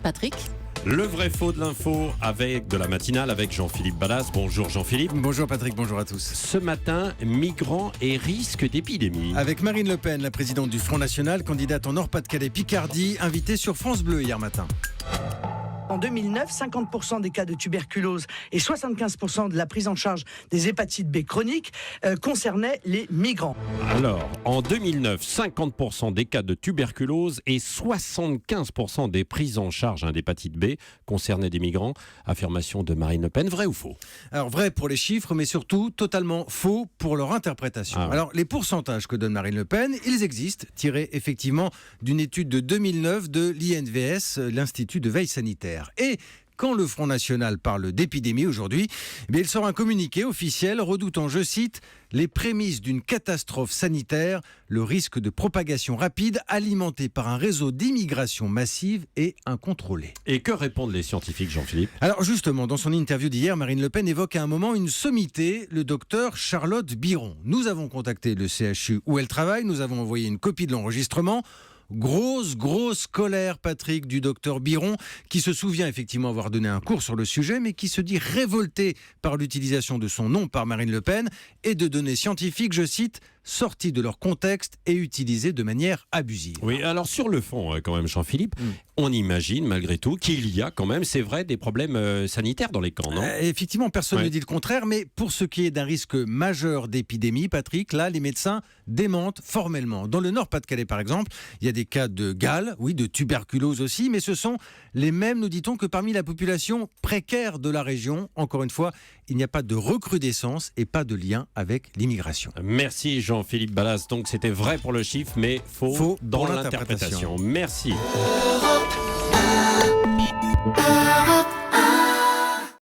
Patrick. Le vrai faux de l'info avec de la matinale avec Jean-Philippe Ballas. Bonjour Jean-Philippe. Bonjour Patrick, bonjour à tous. Ce matin, migrants et risque d'épidémie. Avec Marine Le Pen, la présidente du Front National, candidate en Nord-Pas-de-Calais-Picardie, invitée sur France Bleu hier matin. En 2009, 50% des cas de tuberculose et 75% de la prise en charge des hépatites B chroniques concernaient les migrants. Alors, en 2009, 50% des cas de tuberculose et 75% des prises en charge d'hépatite B concernaient des migrants. Affirmation de Marine Le Pen, vrai ou faux? Alors vrai pour les chiffres, mais surtout totalement faux pour leur interprétation. Alors les pourcentages que donne Marine Le Pen, ils existent, tirés effectivement d'une étude de 2009 de l'INVS, l'Institut de veille sanitaire. Et quand le Front National parle d'épidémie aujourd'hui, il sort un communiqué officiel redoutant, je cite, les prémices d'une catastrophe sanitaire, le risque de propagation rapide alimenté par un réseau d'immigration massive et incontrôlée. Et que répondent les scientifiques, Jean-Philippe? Alors justement, dans son interview d'hier, Marine Le Pen évoque à un moment une sommité, le docteur Charlotte Biron. Nous avons contacté le CHU où elle travaille, nous avons envoyé une copie de l'enregistrement. Grosse colère, Patrick, du docteur Biron, qui se souvient effectivement avoir donné un cours sur le sujet, mais qui se dit révolté par l'utilisation de son nom par Marine Le Pen et de données scientifiques, je cite, sorties de leur contexte et utilisées de manière abusive. Oui, alors sur le fond, quand même, Jean-Philippe, on imagine malgré tout qu'il y a quand même, c'est vrai, des problèmes sanitaires dans les camps, non? Effectivement, personne ne dit le contraire, mais pour ce qui est d'un risque majeur d'épidémie, Patrick, là, les médecins démentent formellement. Dans le Nord-Pas-de-Calais, par exemple, il y a des cas de gale, oui, de tuberculose aussi, mais ce sont les mêmes, nous dit-on, que parmi la population précaire de la région. Encore une fois, il n'y a pas de recrudescence et pas de lien avec l'immigration. Merci Jean-Philippe Ballas. Donc c'était vrai pour le chiffre, mais faux dans l'interprétation. Merci.